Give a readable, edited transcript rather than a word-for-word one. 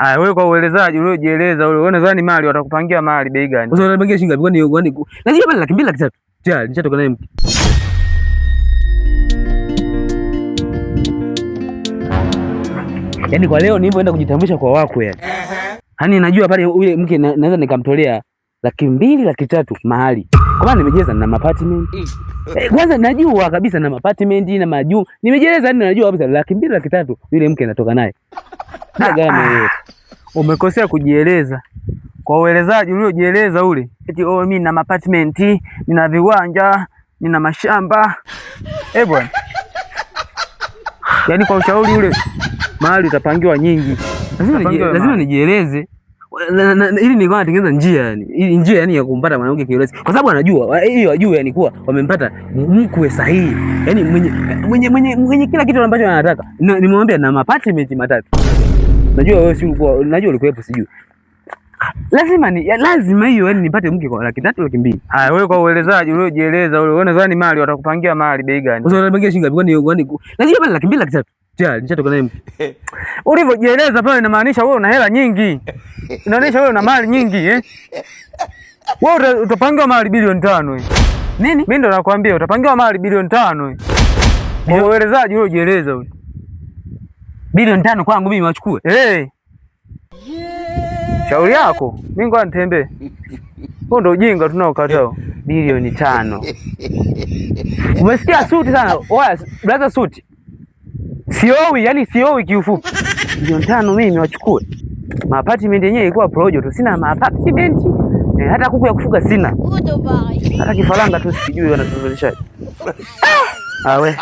Haya wewe kwa uelezaji uliojieleza ule, wewe nadhani mali watakupangia mali bei gani? Sasa wanapangia shilingi ngapi? Kwani lazima bali 2 laki 3. Tayari nishatoka naye mke. Yaani kwa leo nilipoenda kujitambulisha kwa wakwe yani. Yaani najua pale yule mke naweza nikamtolea 2 laki 3 mahali. Kwa maana nimejeza na apartment. Kwanza najua kabisa na apartment na majuu. Nimejeleza yani najua kabisa 2 laki 3 yule mke natoka naye. Umekosea kujieleza. Kwa uelezaji uliojieleza ule, eti mimi nina apartment, nina viwanja, nina mashamba. Bwana. Yaani kwa ushauri ule mahali utapangiwa nyingi. Lazima nijieleze. Ili nilikuwa natengeneza njia yani. Ili njia yani ya kumpata mwanamke kiurahisi. Kwa sababu anajua, hiyo ajue yani kuwa wamempata mkwe sahihi. Yaani mwenye kila kitu ambacho anataka. Nimemwambia na apartment 3. Najua wewe si ulikuwa, najua ulikuwepo sijui. Lazima hiyo yani nipate mke kwa 1 3 laki 2. Haya wewe kwa uelezaji uliojieleza ule, wewe nadhani mali watakupangia mali bei gani? Sasa wanapangia shilingi ngapi? Kwani lazima bali 2 laki 3. Tayari nishatoka naye mke. Ulivyojieleza pale inamaanisha wewe una hela nyingi. Inaonyesha wewe una mali nyingi Wewe utapangiwa mali bilioni 5 Nini? Mimi ndo nakwambia utapangiwa mali bilioni 5 Kwa uelezaji uliojieleza ule. Bilioni 5 kwangu mimi wachukue. Shauri yako. Mimi ngoja nitembee. Huo ndo ujinga tunaokatao. Bilioni 5. Umesikia suti sana. Oya, brother suti. Siowi, yani siowi kiufupi. Bilioni 5 mimi wachukue. Apartment yenyewe ilikuwa projo tu. Sina apartment. Hata kuku ya kufuga sina. Hata kifaranga tu sijui wanatuzalishaje. We.